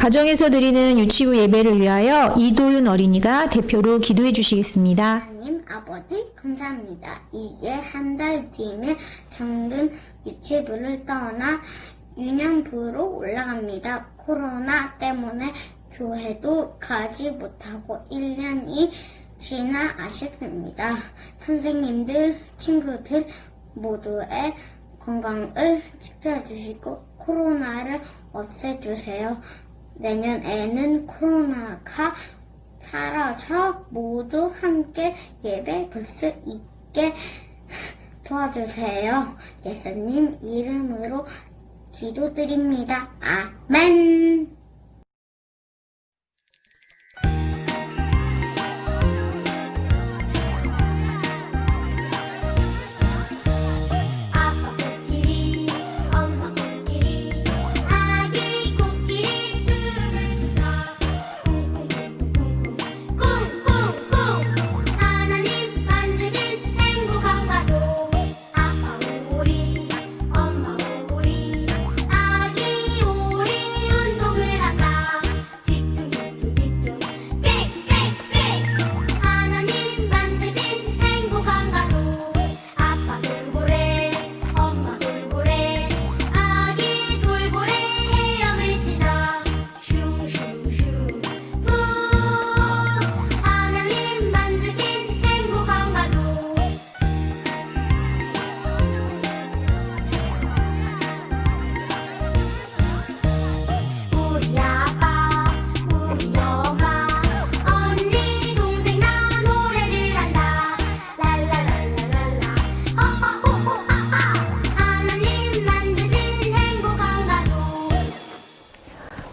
가정에서 드리는 유치부 예배를 위하여 이도윤 어린이가 대표로 기도해 주시겠습니다. 하나님 아버지 감사합니다. 이제 한 달 뒤면 정든 유치부를 떠나 유년부로 올라갑니다. 코로나 때문에 교회도 가지 못하고 1년이 지나 아쉽습니다. 선생님들, 친구들 모두의 건강을 지켜주시고 코로나를 없애주세요. 내년에는 코로나가 사라져 모두 함께 예배 볼 수 있게 도와주세요. 예수님 이름으로 기도드립니다. 아멘.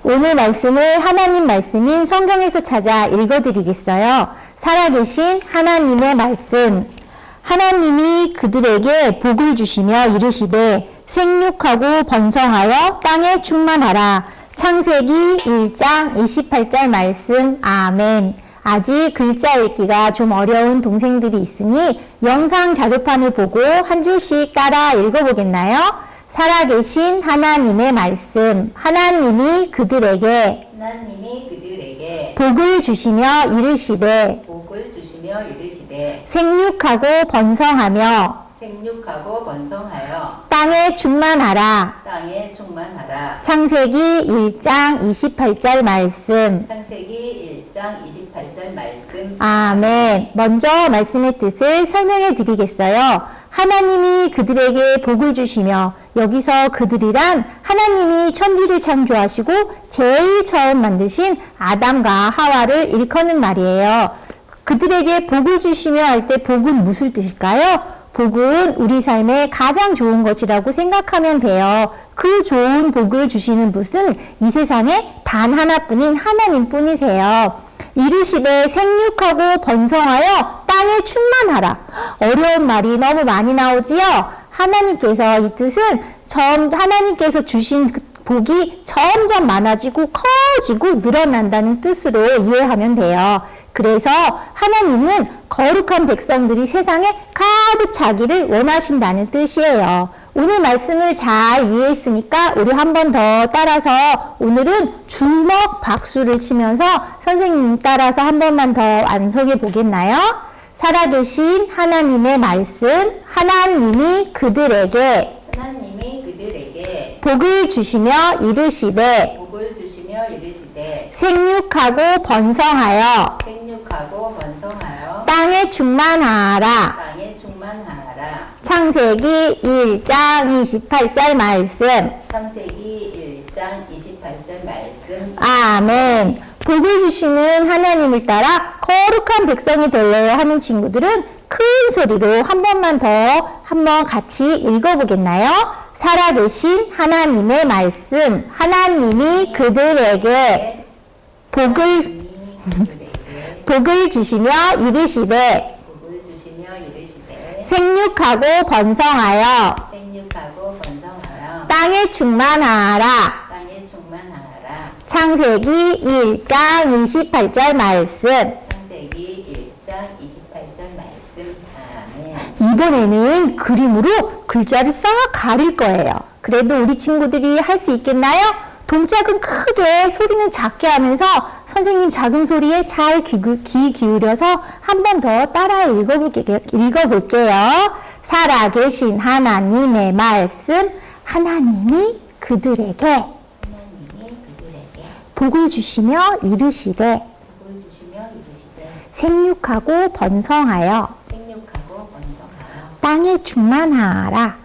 오늘 말씀을 하나님 말씀인 성경에서 찾아 읽어드리겠어요. 살아계신 하나님의 말씀. 하나님이 그들에게 복을 주시며 이르시되 생육하고 번성하여 땅에 충만하라. 창세기 1장 28절 말씀. 아멘. 아직 글자 읽기가 좀 어려운 동생들이 있으니 영상 자료판을 보고 한 줄씩 따라 읽어보겠나요? 살아계신 하나님의 말씀. 하나님이 그들에게 복을 주시며 이르시되 생육하고 번성하여 땅에 충만하라. 창세기 1장 28절 말씀. 아멘. 먼저 말씀의 뜻을 설명해 드리겠어요. 하나님이 그들에게 복을 주시며, 여기서 그들이란 하나님이 천지를 창조하시고 제일 처음 만드신 아담과 하와를 일컫는 말이에요. 그들에게 복을 주시며 할 때 복은 무슨 뜻일까요? 복은 우리 삶에 가장 좋은 것이라고 생각하면 돼요. 그 좋은 복을 주시는 분은 이 세상에 단 하나뿐인 하나님 뿐이세요. 이르시되 생육하고 번성하여 땅에 충만하라. 어려운 말이 너무 많이 나오지요? 하나님께서 이 뜻은 하나님께서 주신 복이 점점 많아지고 커지고 늘어난다는 뜻으로 이해하면 돼요. 그래서 하나님은 거룩한 백성들이 세상에 가득 차기를 원하신다는 뜻이에요. 오늘 말씀을 잘 이해했으니까 우리 한 번 더 따라서 오늘은 주먹 박수를 치면서 선생님 따라서 한 번만 더 완성해 보겠나요? 살아계신 하나님의 말씀. 하나님이 그들에게 복을 주시며 이르시되 생육하고 번성하여 땅에 충만하라. 창세기 1장 28절 말씀. 아멘. 복을 주시는 하나님을 따라 거룩한 백성이 되려고 하는 친구들은 큰 소리로 한 번 같이 읽어보겠나요? 살아계신 하나님의 말씀. 하나님이 그들에게 복을 주시며 이르시되 생육하고 번성하여 땅에 충만하라. 창세기 1장 28절 말씀. 이번에는 그림으로 글자를 싹 가릴 거예요. 그래도 우리 친구들이 할 수 있겠나요? 동작은 크게, 소리는 작게 하면서 선생님 작은 소리에 잘 귀 기울여서 한 번 더 따라 읽어볼게요. 살아계신 하나님의 말씀, 하나님이 그들에게 복을 주시며 이르시되 생육하고 번성하여 땅에 충만하라.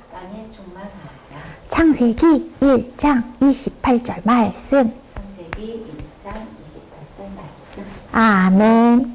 창세기 1장 28절 말씀. 아멘.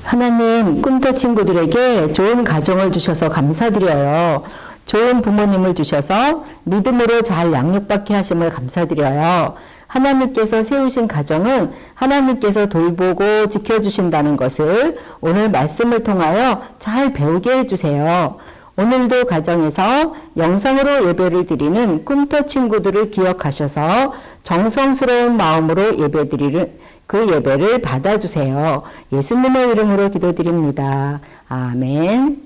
하나님, 꿈터 친구들에게 좋은 가정을 주셔서 감사드려요. 좋은 부모님을 주셔서 믿음으로 잘 양육받게 하심을 감사드려요. 하나님께서 세우신 가정은 하나님께서 돌보고 지켜주신다는 것을 오늘 말씀을 통하여 잘 배우게 해주세요. 오늘도 가정에서 영상으로 예배를 드리는 꿈터 친구들을 기억하셔서 정성스러운 마음으로 예배드리는 그 예배를 받아주세요. 예수님의 이름으로 기도드립니다. 아멘.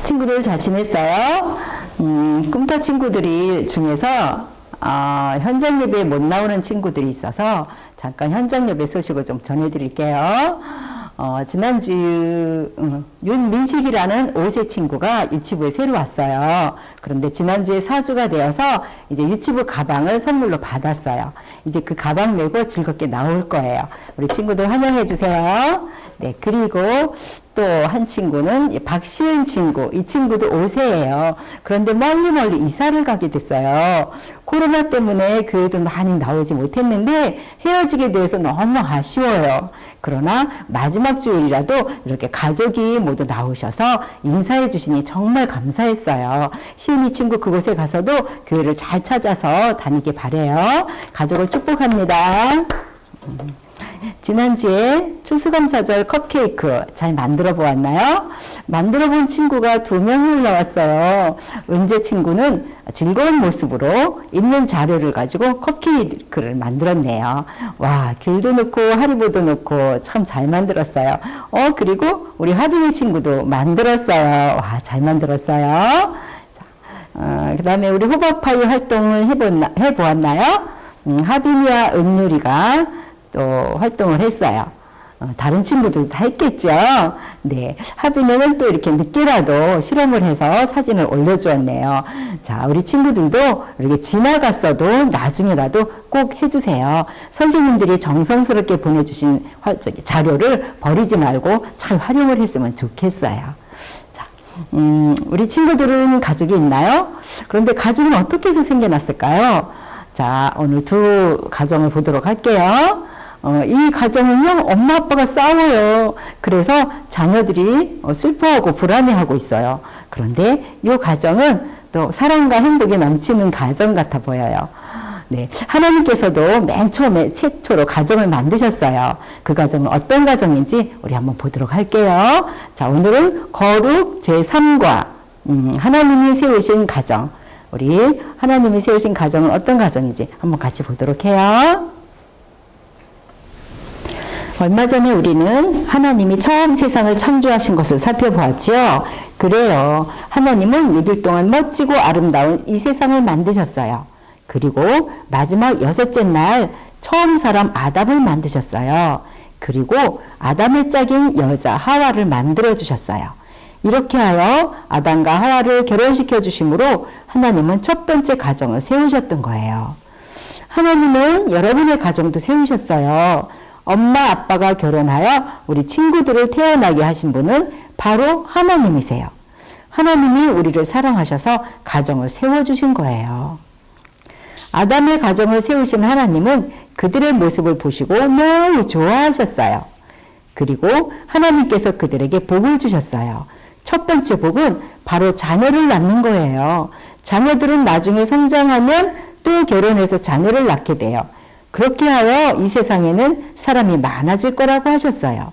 친구들 잘 지냈어요? 꿈터 친구들이 중에서 현장 예배에 못 나오는 친구들이 있어서 잠깐 현장 예배 소식을 좀 전해드릴게요. 지난주 윤민식이라는 5세 친구가 유치부에 새로 왔어요. 그런데 지난주에 4주가 되어서 이제 유치부 가방을 선물로 받았어요. 이제 그 가방 메고 즐겁게 나올 거예요. 우리 친구들 환영해 주세요. 네, 그리고 또 한 친구는 박시은 친구, 이 친구도 5세예요. 그런데 멀리 이사를 가게 됐어요. 코로나 때문에 교회도 많이 나오지 못했는데 헤어지게 돼서 너무 아쉬워요. 그러나 마지막 주일이라도 이렇게 가족이 모두 나오셔서 인사해 주시니 정말 감사했어요. 시은이 친구 그곳에 가서도 교회를 잘 찾아서 다니길 바래요. 가족을 축복합니다. 지난주에 추수감사절 컵케이크 잘 만들어 보았나요? 만들어 본 친구가 2명이 올라왔어요. 은재 친구는 즐거운 모습으로 있는 자료를 가지고 컵케이크를 만들었네요. 와, 귤도 넣고 하리보도 넣고 참 잘 만들었어요. 그리고 우리 하빈이 친구도 만들었어요. 와, 잘 만들었어요. 그 다음에 우리 호박파이 활동을 해보았나요? 하빈이와 은유리가 또 활동을 했어요. 다른 친구들도 다 했겠죠. 네, 하빈이는 또 이렇게 늦게라도 실험을 해서 사진을 올려주었네요. 자, 우리 친구들도 이렇게 지나갔어도 나중에라도 꼭 해주세요. 선생님들이 정성스럽게 보내주신 자료를 버리지 말고 잘 활용을 했으면 좋겠어요. 자, 우리 친구들은 가족이 있나요? 그런데 가족은 어떻게 해서 생겨났을까요? 자, 오늘 2 가정을 보도록 할게요. 이 가정은요, 엄마 아빠가 싸워요. 그래서 자녀들이 슬퍼하고 불안해하고 있어요. 그런데 이 가정은 또 사랑과 행복이 넘치는 가정 같아 보여요. 네, 하나님께서도 맨 처음에 최초로 가정을 만드셨어요. 그 가정은 어떤 가정인지 우리 한번 보도록 할게요. 자, 오늘은 거룩 제3과 하나님이 세우신 가정. 우리 하나님이 세우신 가정은 어떤 가정인지 한번 같이 보도록 해요. 얼마 전에 우리는 하나님이 처음 세상을 창조하신 것을 살펴보았죠. 그래요. 하나님은 6일 동안 멋지고 아름다운 이 세상을 만드셨어요. 그리고 마지막 6째 날 처음 사람 아담을 만드셨어요. 그리고 아담의 짝인 여자 하와를 만들어 주셨어요. 이렇게 하여 아담과 하와를 결혼시켜 주심으로 하나님은 첫 번째 가정을 세우셨던 거예요. 하나님은 여러분의 가정도 세우셨어요. 엄마 아빠가 결혼하여 우리 친구들을 태어나게 하신 분은 바로 하나님이세요. 하나님이 우리를 사랑하셔서 가정을 세워주신 거예요. 아담의 가정을 세우신 하나님은 그들의 모습을 보시고 매우 좋아하셨어요. 그리고 하나님께서 그들에게 복을 주셨어요. 첫 번째 복은 바로 자녀를 낳는 거예요. 자녀들은 나중에 성장하면 또 결혼해서 자녀를 낳게 돼요. 그렇게 하여 이 세상에는 사람이 많아질 거라고 하셨어요.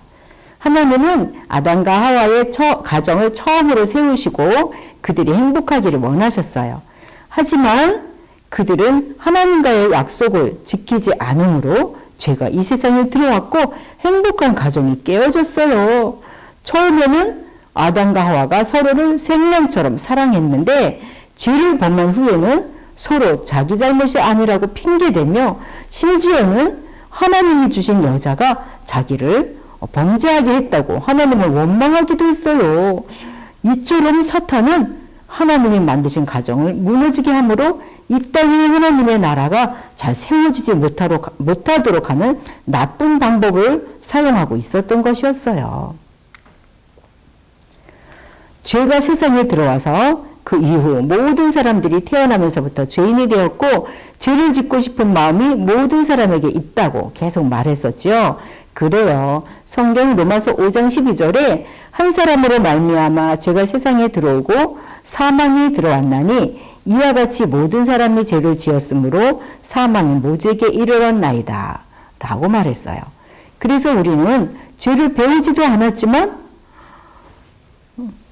하나님은 아담과 하와의 가정을 처음으로 세우시고 그들이 행복하기를 원하셨어요. 하지만 그들은 하나님과의 약속을 지키지 않으므로 죄가 이 세상에 들어왔고 행복한 가정이 깨어졌어요. 처음에는 아담과 하와가 서로를 생명처럼 사랑했는데 죄를 범한 후에는 서로 자기 잘못이 아니라고 핑계대며 심지어는 하나님이 주신 여자가 자기를 범죄하게 했다고 하나님을 원망하기도 했어요. 이처럼 사탄은 하나님이 만드신 가정을 무너지게 함으로 이 땅에 하나님의 나라가 잘 세워지지 못하도록 하는 나쁜 방법을 사용하고 있었던 것이었어요. 죄가 세상에 들어와서 그 이후 모든 사람들이 태어나면서부터 죄인이 되었고 죄를 짓고 싶은 마음이 모든 사람에게 있다고 계속 말했었죠. 그래요. 성경 로마서 5장 12절에 한 사람으로 말미암아 죄가 세상에 들어오고 사망이 들어왔나니 이와 같이 모든 사람이 죄를 지었으므로 사망이 모두에게 이르렀나이다 라고 말했어요. 그래서 우리는 죄를 배우지도 않았지만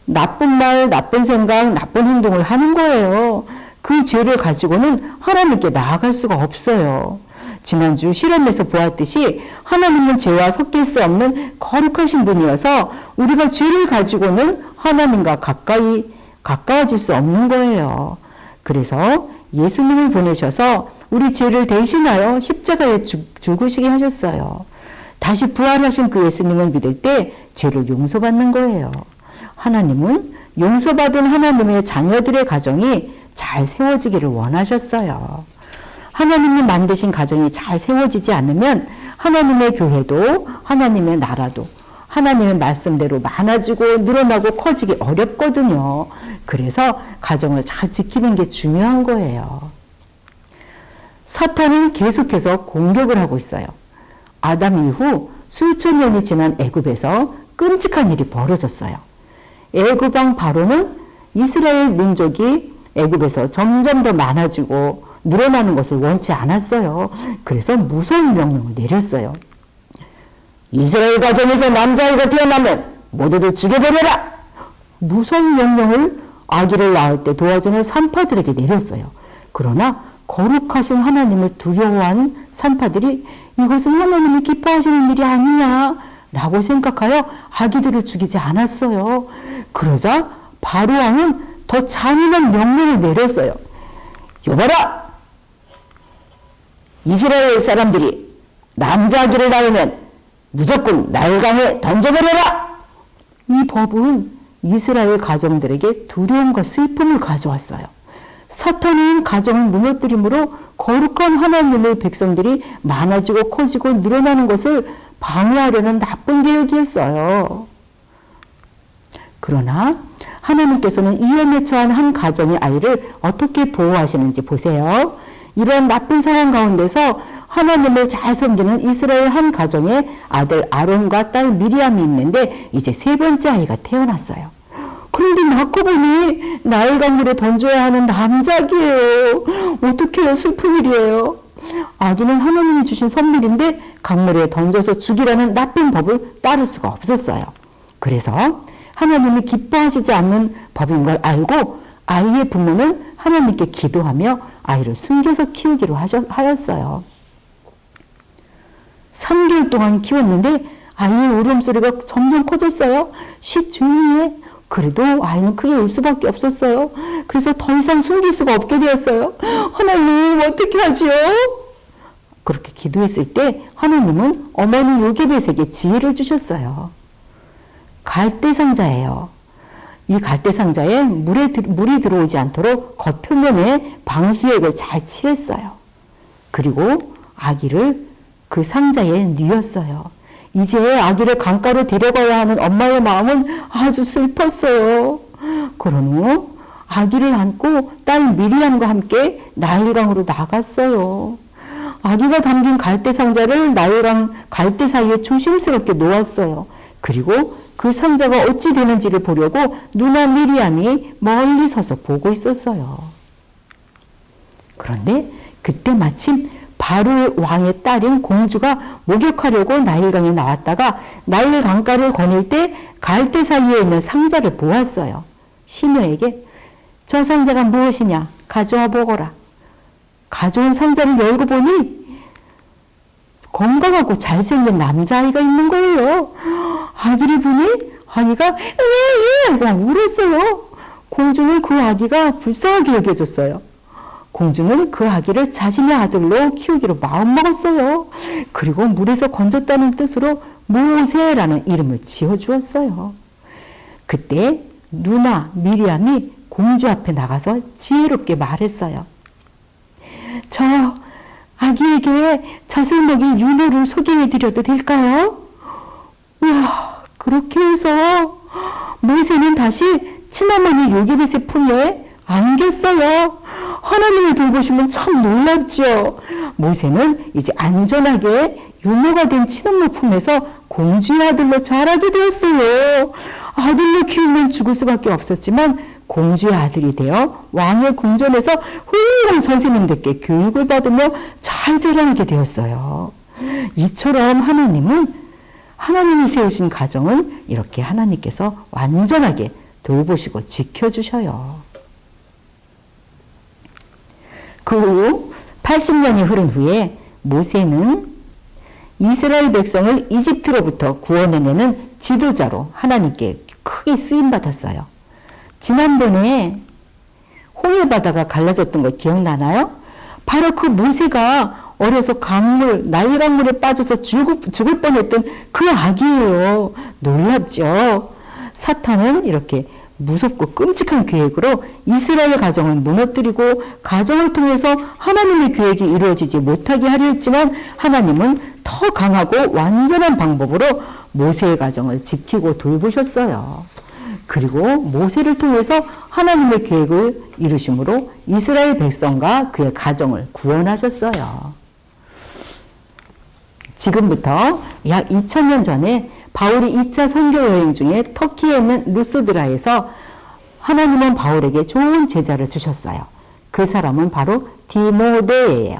나쁜 말, 나쁜 생각, 나쁜 행동을 하는 거예요. 그 죄를 가지고는 하나님께 나아갈 수가 없어요. 지난주 실험에서 보았듯이 하나님은 죄와 섞일 수 없는 거룩하신 분이어서 우리가 죄를 가지고는 하나님과 가까워질 수 없는 거예요. 그래서 예수님을 보내셔서 우리 죄를 대신하여 십자가에 죽으시게 하셨어요. 다시 부활하신 그 예수님을 믿을 때 죄를 용서받는 거예요. 하나님은 용서받은 하나님의 자녀들의 가정이 잘 세워지기를 원하셨어요. 하나님이 만드신 가정이 잘 세워지지 않으면 하나님의 교회도 하나님의 나라도 하나님의 말씀대로 많아지고 늘어나고 커지기 어렵거든요. 그래서 가정을 잘 지키는 게 중요한 거예요. 사탄은 계속해서 공격을 하고 있어요. 아담 이후 수천 년이 지난 애굽에서 끔찍한 일이 벌어졌어요. 애굽 왕 바로는 이스라엘 민족이 애굽에서 점점 더 많아지고 늘어나는 것을 원치 않았어요. 그래서 무서운 명령을 내렸어요. 이스라엘 가정에서 남자아이가 태어나면 모두들 죽여버려라! 무서운 명령을 아기를 낳을 때 도와주는 산파들에게 내렸어요. 그러나 거룩하신 하나님을 두려워한 산파들이 이것은 하나님이 기뻐하시는 일이 아니야 라고 생각하여 아기들을 죽이지 않았어요. 그러자 바로 왕은 더 잔인한 명령을 내렸어요. 여봐라! 이스라엘 사람들이 남자아기를 낳으면 무조건 나일강에 던져버려라! 이 법은 이스라엘 가정들에게 두려움과 슬픔을 가져왔어요. 사탄은 가정을 무너뜨림으로 거룩한 하나님의 백성들이 많아지고 커지고 늘어나는 것을 방해하려는 나쁜 계획이었어요. 그러나 하나님께서는 위험에 처한 한 가정의 아이를 어떻게 보호하시는지 보세요. 이런 나쁜 상황 가운데서 하나님을 잘 섬기는 이스라엘 한 가정에 아들 아론과 딸 미리암이 있는데 이제 세 번째 아이가 태어났어요. 그런데 낳고 보니 나일강물에 던져야 하는 남자아기예요. 어떡해요. 슬픈 일이에요. 아기는 하나님이 주신 선물인데 강물에 던져서 죽이라는 나쁜 법을 따를 수가 없었어요. 그래서 하나님이 기뻐하시지 않는 법인 걸 알고 아이의 부모는 하나님께 기도하며 아이를 숨겨서 키우기로 하였어요. 3개월 동안 키웠는데 아이의 울음소리가 점점 커졌어요. 조용히 해. 그래도 아이는 크게 울 수밖에 없었어요. 그래서 더 이상 숨길 수가 없게 되었어요. 하나님 어떻게 하지요? 그렇게 기도했을 때 하나님은 어머니 요게벳에게 지혜를 주셨어요. 갈대상자예요. 이 갈대상자에 물이 들어오지 않도록 겉표면에 방수액을 잘 칠했어요. 그리고 아기를 그 상자에 뉘었어요. 이제 아기를 강가로 데려가야 하는 엄마의 마음은 아주 슬펐어요. 그런 후 아기를 안고 딸 미리암과 함께 나일강으로 나갔어요. 아기가 담긴 갈대 상자를 나일강 갈대 사이에 조심스럽게 놓았어요. 그리고 그 상자가 어찌 되는지를 보려고 누나 미리암이 멀리 서서 보고 있었어요. 그런데 그때 마침 바로 왕의 딸인 공주가 목욕하려고 나일강에 나왔다가 나일 강가를 거닐 때 갈대 사이에 있는 상자를 보았어요. 시녀에게 저 상자가 무엇이냐 가져와 보거라. 가져온 상자를 열고 보니 건강하고 잘생긴 남자아이가 있는 거예요. 아기를 보니 아기가 막 울었어요. 공주는 그 아기가 불쌍하게 여겨졌어요. 공주는 그 아기를 자신의 아들로 키우기로 마음먹었어요. 그리고 물에서 건졌다는 뜻으로 모세라는 이름을 지어주었어요. 그때 누나 미리암이 공주 앞에 나가서 지혜롭게 말했어요. 저 아기에게 젖을 먹인 유모를 소개해드려도 될까요? 우와, 그렇게 해서 모세는 다시 친어머니 요게벳의 품에 안겼어요. 하나님을 돌보시면 참 놀랍죠. 모세는 이제 안전하게 유모가 된 친엄마 품에서 공주의 아들로 자라게 되었어요. 아들로 키우면 죽을 수밖에 없었지만 공주의 아들이 되어 왕의 궁전에서 훌륭한 선생님들께 교육을 받으며 잘 자라게 되었어요. 이처럼 하나님이 세우신 가정은 이렇게 하나님께서 완전하게 돌보시고 지켜주셔요. 그 후 80년이 흐른 후에 모세는 이스라엘 백성을 이집트로부터 구원해내는 지도자로 하나님께 크게 쓰임받았어요. 지난번에 홍해바다가 갈라졌던 거 기억나나요? 바로 그 모세가 어려서 나일 강물에 빠져서 죽을 뻔했던 그 아기예요. 놀랍죠? 사탄은 이렇게 무섭고 끔찍한 계획으로 이스라엘 가정을 무너뜨리고 가정을 통해서 하나님의 계획이 이루어지지 못하게 하려 했지만 하나님은 더 강하고 완전한 방법으로 모세의 가정을 지키고 돌보셨어요. 그리고 모세를 통해서 하나님의 계획을 이루심으로 이스라엘 백성과 그의 가정을 구원하셨어요. 지금부터 약 2000년 전에 바울이 2차 선교 여행 중에 터키에 있는 루스드라에서 하나님은 바울에게 좋은 제자를 주셨어요. 그 사람은 바로 디모데예요.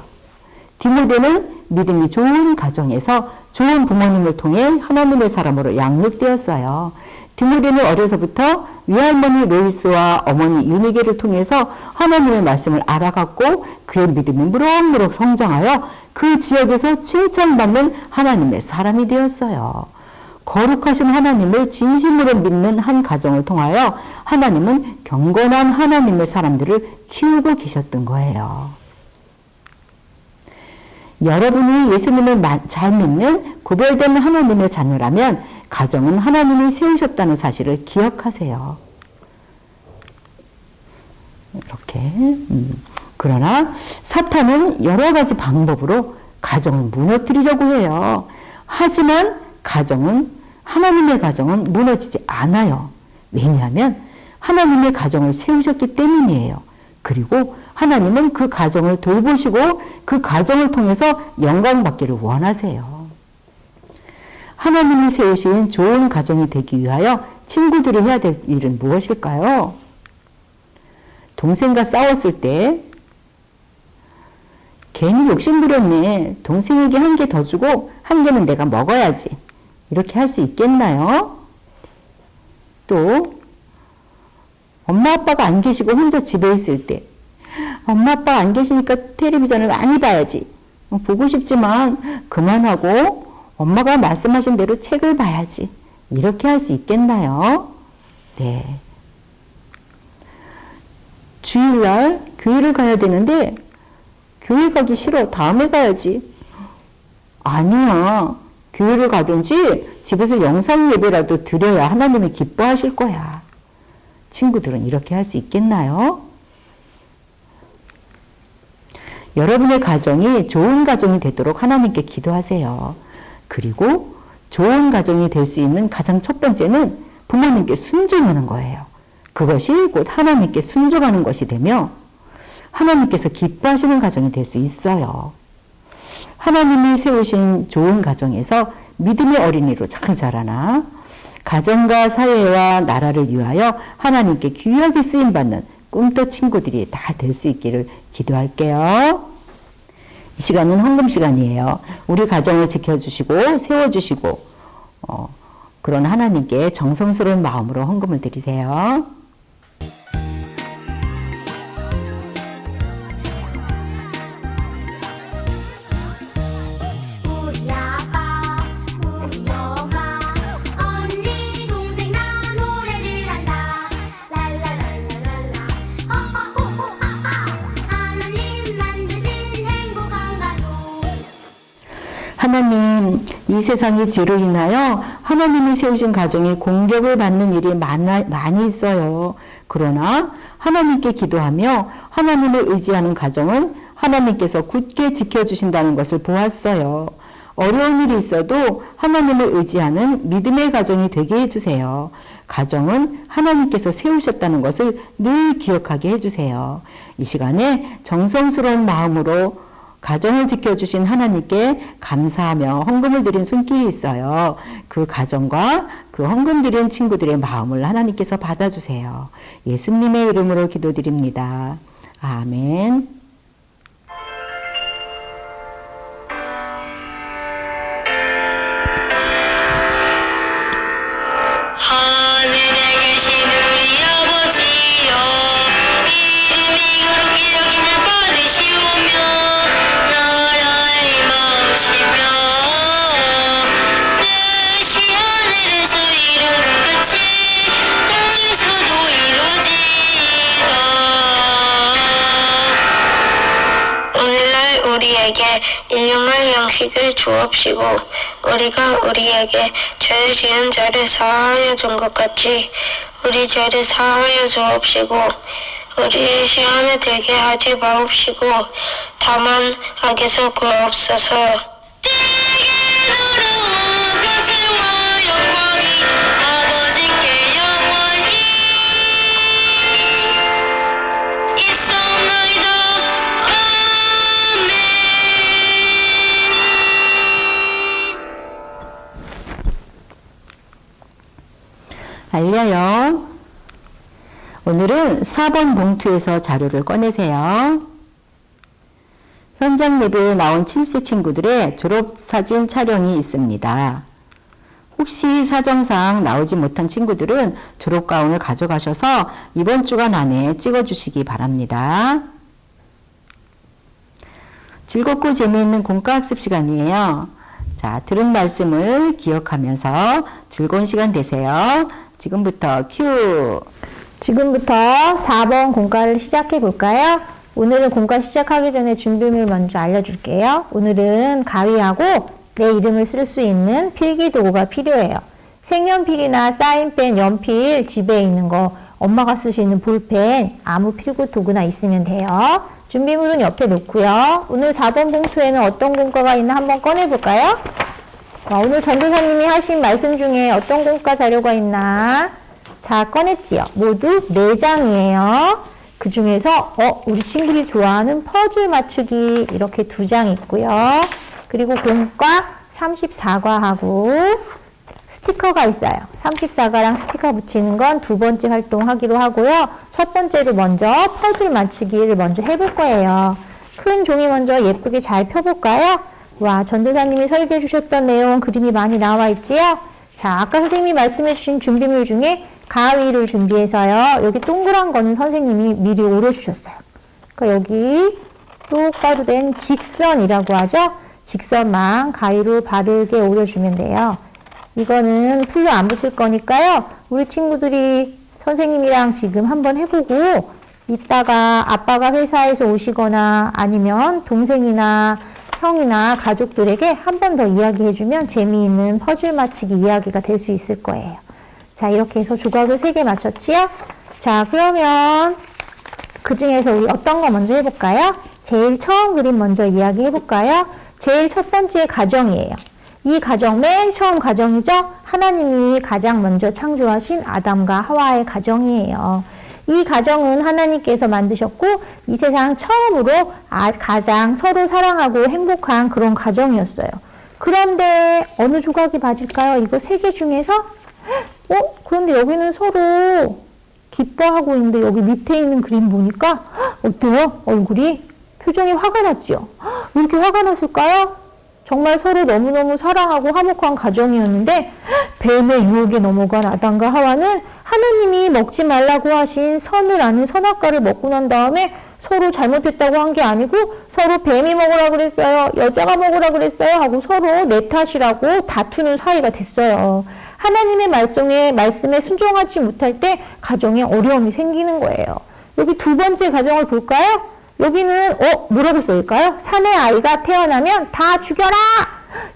디모데는 믿음이 좋은 가정에서 좋은 부모님을 통해 하나님의 사람으로 양육되었어요. 디모데는 어려서부터 외할머니 로이스와 어머니 유니게를 통해서 하나님의 말씀을 알아갔고 그의 믿음이 무럭무럭 성장하여 그 지역에서 칭찬받는 하나님의 사람이 되었어요. 거룩하신 하나님을 진심으로 믿는 한 가정을 통하여 하나님은 경건한 하나님의 사람들을 키우고 계셨던 거예요. 여러분이 예수님을 잘 믿는 구별된 하나님의 자녀라면 가정은 하나님이 세우셨다는 사실을 기억하세요. 이렇게. 그러나 사탄은 여러 가지 방법으로 가정을 무너뜨리려고 해요. 하지만 하나님의 가정은 무너지지 않아요. 왜냐하면 하나님의 가정을 세우셨기 때문이에요. 그리고 하나님은 그 가정을 돌보시고 그 가정을 통해서 영광 받기를 원하세요. 하나님이 세우신 좋은 가정이 되기 위하여 친구들이 해야 될 일은 무엇일까요? 동생과 싸웠을 때 괜히 욕심부렸네. 동생에게 한 개 더 주고 한 개는 내가 먹어야지. 이렇게 할 수 있겠나요? 또 엄마 아빠가 안 계시고 혼자 집에 있을 때 엄마 아빠가 안 계시니까 텔레비전을 많이 봐야지. 보고 싶지만 그만하고 엄마가 말씀하신 대로 책을 봐야지. 이렇게 할 수 있겠나요? 네. 주일날 교회를 가야 되는데 교회 가기 싫어. 다음에 가야지. 아니야. 교회를 가든지 집에서 영상 예배라도 드려야 하나님이 기뻐하실 거야. 친구들은 이렇게 할 수 있겠나요? 여러분의 가정이 좋은 가정이 되도록 하나님께 기도하세요. 그리고 좋은 가정이 될 수 있는 가장 첫 번째는 부모님께 순종하는 거예요. 그것이 곧 하나님께 순종하는 것이 되며 하나님께서 기뻐하시는 가정이 될 수 있어요. 하나님이 세우신 좋은 가정에서 믿음의 어린이로 잘 자라나 가정과 사회와 나라를 위하여 하나님께 귀하게 쓰임받는 꿈터 친구들이 다 될 수 있기를 기도할게요. 이 시간은 헌금 시간이에요. 우리 가정을 지켜주시고 세워주시고 그런 하나님께 정성스러운 마음으로 헌금을 드리세요. 우리 아빠, 우리 엄마, 언니, 동생 나 노래를 한다. 랄랄랄랄랄라, 호호호호 아하. 하나님 하나님, 이 세상의 죄로 인하여 하나님이 세우신 가정이 공격을 받는 일이 많이 있어요. 그러나 하나님께 기도하며 하나님을 의지하는 가정은 하나님께서 굳게 지켜주신다는 것을 보았어요. 어려운 일이 있어도 하나님을 의지하는 믿음의 가정이 되게 해주세요. 가정은 하나님께서 세우셨다는 것을 늘 기억하게 해주세요. 이 시간에 정성스러운 마음으로 가정을 지켜주신 하나님께 감사하며 헌금을 드린 손길이 있어요. 그 가정과 그 헌금 드린 친구들의 마음을 하나님께서 받아주세요. 예수님의 이름으로 기도드립니다. 아멘. 하늘에 계신 우리 아버지여, 이름이 그렇게 여김을 받으시오며 나라의 마음이시며 뜻이 하늘에서 이룬 것 같이 땅에서도 이루어지이다. 오늘날 우리에게 일용할 양식을 주옵시고 우리가 우리에게 죄를 지은 자를 사하여 준 것 같이 우리 죄를 사하여 주옵시고 우리의 시험에 들게 하지 마옵시고 다만 악에서 구하옵소서. 때에게 돌아온 것과 영광이 아버지께 영원히 있사옵나이다. 아멘. 알려요. 오늘은 4번 봉투에서 자료를 꺼내세요. 현장 예배에 나온 7세 친구들의 졸업사진 촬영이 있습니다. 혹시 사정상 나오지 못한 친구들은 졸업가운을 가져가셔서 이번 주간 안에 찍어주시기 바랍니다. 즐겁고 재미있는 공과학습 시간이에요. 자, 들은 말씀을 기억하면서 즐거운 시간 되세요. 지금부터 큐! 지금부터 4번 공과를 시작해 볼까요? 오늘은 공과 시작하기 전에 준비물 먼저 알려줄게요. 오늘은 가위하고 내 이름을 쓸 수 있는 필기 도구가 필요해요. 색연필이나 사인펜, 연필, 집에 있는 거, 엄마가 쓰시는 볼펜, 아무 필구 도구나 있으면 돼요. 준비물은 옆에 놓고요. 오늘 4번 봉투에는 어떤 공과가 있나 한번 꺼내볼까요? 오늘 전도사님이 하신 말씀 중에 어떤 공과 자료가 있나? 자, 꺼냈지요. 모두 4장이에요. 그 중에서 우리 친구들이 좋아하는 퍼즐 맞추기 이렇게 2장 있고요. 그리고 공과 34과하고 스티커가 있어요. 34과랑 스티커 붙이는 건 2번째 활동하기로 하고요. 첫 번째로 먼저 퍼즐 맞추기를 먼저 해볼 거예요. 큰 종이 먼저 예쁘게 잘 펴볼까요? 와, 전도사님이 설계해 주셨던 내용 그림이 많이 나와 있지요? 자, 아까 선생님이 말씀해 주신 준비물 중에 가위를 준비해서요. 여기 동그란 거는 선생님이 미리 오려주셨어요. 그러니까 여기 똑바로 된 직선이라고 하죠? 직선만 가위로 바르게 오려주면 돼요. 이거는 풀로 안 붙일 거니까요. 우리 친구들이 선생님이랑 지금 한번 해보고 이따가 아빠가 회사에서 오시거나 아니면 동생이나 형이나 가족들에게 한 번 더 이야기해주면 재미있는 퍼즐 맞추기 이야기가 될 수 있을 거예요. 자, 이렇게 해서 조각을 3개 맞췄지요? 자, 그러면 그 중에서 우리 어떤 거 먼저 해볼까요? 제일 처음 그림 먼저 이야기해볼까요? 제일 첫 번째 가정이에요. 이 가정, 맨 처음 가정이죠? 하나님이 가장 먼저 창조하신 아담과 하와의 가정이에요. 이 가정은 하나님께서 만드셨고 이 세상 처음으로 가장 서로 사랑하고 행복한 그런 가정이었어요. 그런데 어느 조각이 맞을까요? 이거 3개 중에서? 그런데 여기는 서로 기뻐하고 있는데 여기 밑에 있는 그림 보니까 어때요? 얼굴이? 표정이 화가 났죠? 왜 이렇게 화가 났을까요? 정말 서로 너무너무 사랑하고 화목한 가정이었는데 뱀의 유혹에 넘어간 아담과 하와는 하나님이 먹지 말라고 하신 선을 아는 선악과를 먹고 난 다음에 서로 잘못했다고 한 게 아니고 서로 뱀이 먹으라 그랬어요. 여자가 먹으라 그랬어요. 하고 서로 내 탓이라고 다투는 사이가 됐어요. 하나님의 말씀에 순종하지 못할 때 가정에 어려움이 생기는 거예요. 여기 2번째 가정을 볼까요? 여기는 뭐라고 써일까요? 산의 아이가 태어나면 다 죽여라!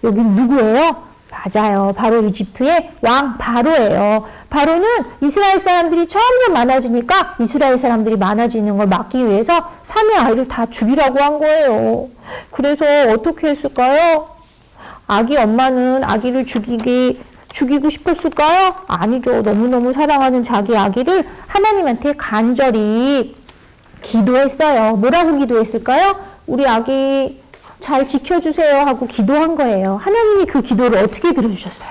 여긴 누구예요? 맞아요. 바로 이집트의 왕 바로예요. 바로는 이스라엘 사람들이 점점 많아지니까 이스라엘 사람들이 많아지는 걸 막기 위해서 3의 아이를 다 죽이라고 한 거예요. 그래서 어떻게 했을까요? 아기 엄마는 아기를 죽이고 싶었을까요? 아니죠. 너무너무 사랑하는 자기 아기를 하나님한테 간절히 기도했어요. 뭐라고 기도했을까요? 우리 아기 잘 지켜주세요 하고 기도한 거예요. 하나님이 그 기도를 어떻게 들어주셨어요?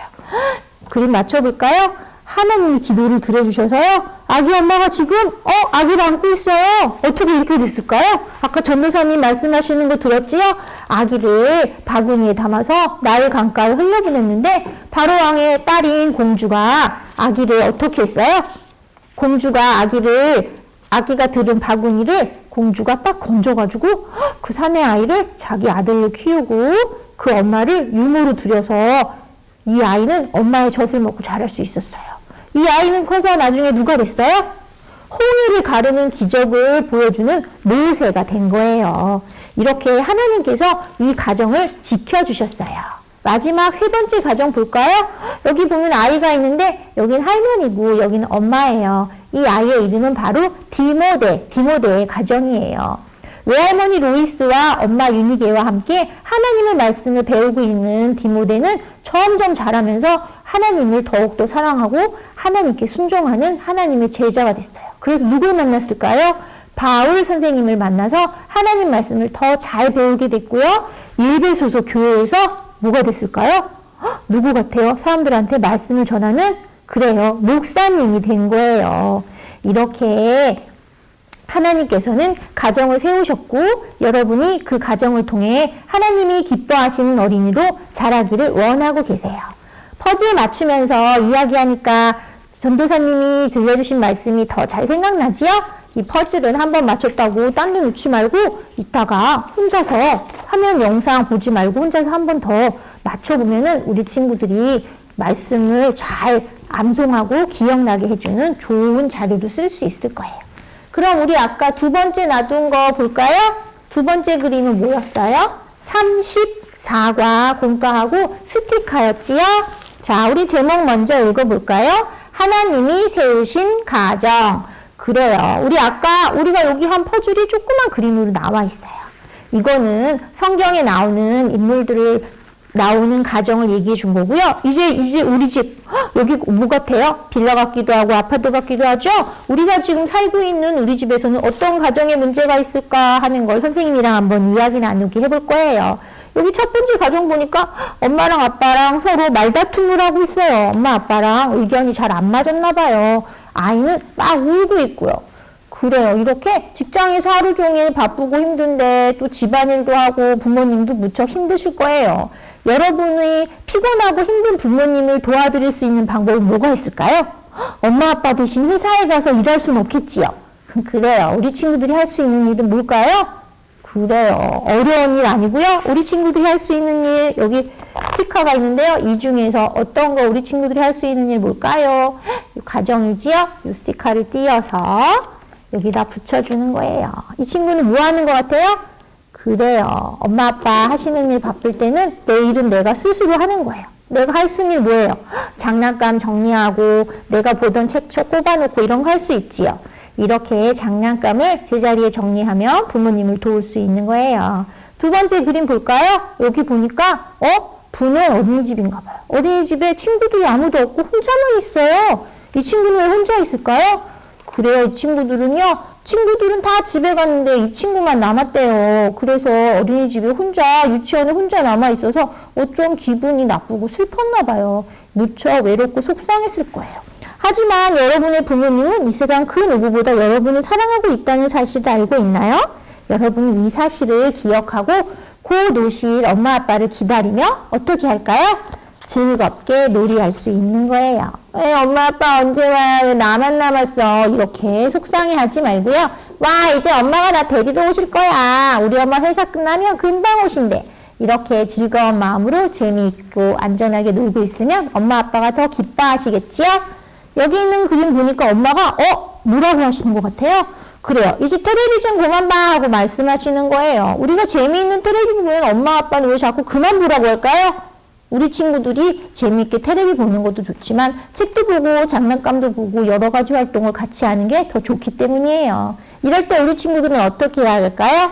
그림 맞춰볼까요? 하나님이 기도를 들어주셔서요. 아기 엄마가 지금 아기를 안고 있어요. 어떻게 이렇게 됐을까요? 아까 전도사님 말씀하시는 거 들었지요? 아기를 바구니에 담아서 나일 강가에 흘려보냈는데 바로 왕의 딸인 공주가 아기를 어떻게 했어요? 공주가 아기가 들은 바구니를 공주가 딱 건져가지고 그 사내 아이를 자기 아들로 키우고 그 엄마를 유모로 들여서 이 아이는 엄마의 젖을 먹고 자랄 수 있었어요. 이 아이는 커서 나중에 누가 됐어요? 홍해를 가르는 기적을 보여주는 모세가 된 거예요. 이렇게 하나님께서 이 가정을 지켜주셨어요. 마지막 세 번째 가정 볼까요? 여기 보면 아이가 있는데 여긴 할머니고 여기는 엄마예요. 이 아이의 이름은 바로 디모데의 가정이에요. 외할머니 로이스와 엄마 유니게와 함께 하나님의 말씀을 배우고 있는 디모데는 점점 자라면서 하나님을 더욱더 사랑하고 하나님께 순종하는 하나님의 제자가 됐어요. 그래서 누굴 만났을까요? 바울 선생님을 만나서 하나님 말씀을 더 잘 배우게 됐고요. 일베소서 교회에서 뭐가 됐을까요? 누구 같아요? 사람들한테 말씀을 전하는 그래요. 목사님이 된 거예요. 이렇게 하나님께서는 가정을 세우셨고 여러분이 그 가정을 통해 하나님이 기뻐하시는 어린이로 자라기를 원하고 계세요. 퍼즐 맞추면서 이야기하니까 전도사님이 들려주신 말씀이 더 잘 생각나지요? 이 퍼즐은 한번 맞췄다고 딴 데 놓지 말고 이따가 혼자서 화면 영상 보지 말고 혼자서 한 번 더 맞춰보면은 우리 친구들이 말씀을 잘 암송하고 기억나게 해주는 좋은 자료도 쓸 수 있을 거예요. 그럼 우리 아까 두 번째 놔둔 거 볼까요? 두 번째 그림은 뭐였어요? 34과 공과하고 스티커였지요? 자, 우리 제목 먼저 읽어볼까요? 하나님이 세우신 가정. 그래요. 우리가 여기 한 퍼즐이 조그만 그림으로 나와 있어요. 이거는 성경에 나오는 인물들을 나오는 가정을 얘기해 준 거고요. 이제 우리 집 여기 뭐 같아요? 빌라 같기도 하고 아파트 같기도 하죠? 우리가 지금 살고 있는 우리 집에서는 어떤 가정에 문제가 있을까 하는 걸 선생님이랑 한번 이야기 나누기 해볼 거예요. 여기 첫 번째 가정 보니까 엄마랑 아빠랑 서로 말다툼을 하고 있어요. 엄마 아빠랑 의견이 잘 안 맞았나 봐요. 아이는 막 울고 있고요. 그래요. 이렇게 직장에서 하루 종일 바쁘고 힘든데 또 집안일도 하고 부모님도 무척 힘드실 거예요. 여러분이 피곤하고 힘든 부모님을 도와드릴 수 있는 방법은 뭐가 있을까요? 엄마 아빠 대신 회사에 가서 일할 수는 없겠지요. 그래요. 우리 친구들이 할 수 있는 일은 뭘까요? 그래요. 어려운 일 아니고요. 우리 친구들이 할 수 있는 일, 여기 스티커가 있는데요. 이 중에서 어떤 거 우리 친구들이 할 수 있는 일 뭘까요? 가정이지요. 이 스티커를 띄어서 여기다 붙여주는 거예요. 이 친구는 뭐 하는 것 같아요? 그래요. 엄마 아빠 하시는 일 바쁠 때는 내 일은 내가 스스로 하는 거예요. 내가 할 수 있는 일 뭐예요? 장난감 정리하고 내가 보던 책 꼽아놓고 이런 거 할 수 있지요. 이렇게 장난감을 제자리에 정리하면 부모님을 도울 수 있는 거예요. 두 번째 그림 볼까요? 여기 보니까 부는 어린이집인가 봐요. 어린이집에 친구들이 아무도 없고 혼자만 있어요. 이 친구는 왜 혼자 있을까요? 그래요. 이 친구들은 다 집에 갔는데 이 친구만 남았대요. 그래서 어린이집에 유치원에 혼자 남아있어서 좀 기분이 나쁘고 슬펐나 봐요. 무척 외롭고 속상했을 거예요. 하지만 여러분의 부모님은 이 세상 그 누구보다 여러분을 사랑하고 있다는 사실을 알고 있나요? 여러분이 이 사실을 기억하고 고노실 엄마 아빠를 기다리며 어떻게 할까요? 즐겁게 놀이할 수 있는 거예요. 엄마 아빠 언제 와? 왜 나만 남았어? 이렇게 속상해하지 말고요. 와, 이제 엄마가 나 데리러 오실 거야. 우리 엄마 회사 끝나면 금방 오신대. 이렇게 즐거운 마음으로 재미있고 안전하게 놀고 있으면 엄마 아빠가 더 기뻐하시겠지요? 여기 있는 그림 보니까 엄마가 뭐라고 하시는 것 같아요? 그래요. 이제 텔레비전 그만 봐 하고 말씀하시는 거예요. 우리가 재미있는 텔레비전 보면 엄마 아빠는 왜 자꾸 그만 보라고 할까요? 우리 친구들이 재미있게 텔레비 보는 것도 좋지만 책도 보고 장난감도 보고 여러 가지 활동을 같이 하는 게 더 좋기 때문이에요. 이럴 때 우리 친구들은 어떻게 해야 할까요?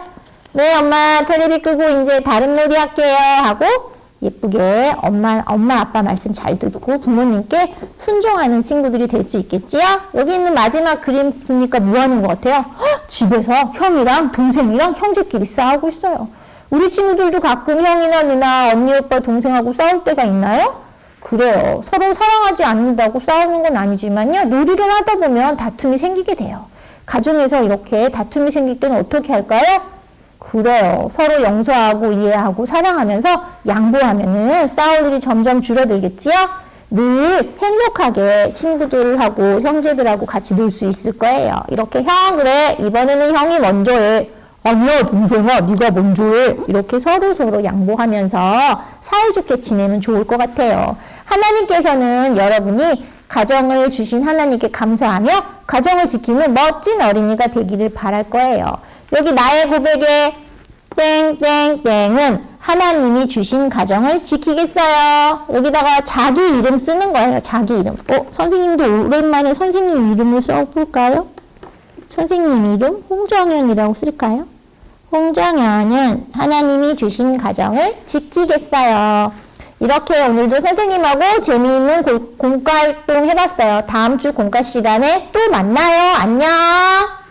네, 엄마 텔레비 끄고 이제 다른 놀이 할게요 하고 예쁘게 엄마 아빠 말씀 잘 듣고 부모님께 순종하는 친구들이 될 수 있겠지요? 여기 있는 마지막 그림 보니까 뭐 하는 것 같아요? 헉, 집에서 형이랑 동생이랑 형제끼리 싸우고 있어요. 우리 친구들도 가끔 형이나 누나, 언니, 오빠, 동생하고 싸울 때가 있나요? 그래요. 서로 사랑하지 않는다고 싸우는 건 아니지만요. 놀이를 하다 보면 다툼이 생기게 돼요. 가정에서 이렇게 다툼이 생길 때는 어떻게 할까요? 그래요. 서로 용서하고 이해하고 사랑하면서 양보하면은 싸울 일이 점점 줄어들겠지요? 늘 행복하게 친구들하고 형제들하고 같이 놀 수 있을 거예요. 이렇게 형 그래 이번에는 형이 먼저 해. 아니야 동생아 네가 먼저 해. 이렇게 서로 양보하면서 사이좋게 지내면 좋을 것 같아요. 하나님께서는 여러분이 가정을 주신 하나님께 감사하며 가정을 지키는 멋진 어린이가 되기를 바랄 거예요. 여기 나의 고백에 땡땡땡은 하나님이 주신 가정을 지키겠어요. 여기다가 자기 이름 쓰는 거예요. 자기 이름. 선생님도 오랜만에 선생님 이름을 써볼까요? 선생님 이름 홍정현이라고 쓸까요? 홍정현은 하나님이 주신 가정을 지키겠어요. 이렇게 오늘도 선생님하고 재미있는 공과 활동 해봤어요. 다음 주 공과 시간에 또 만나요. 안녕.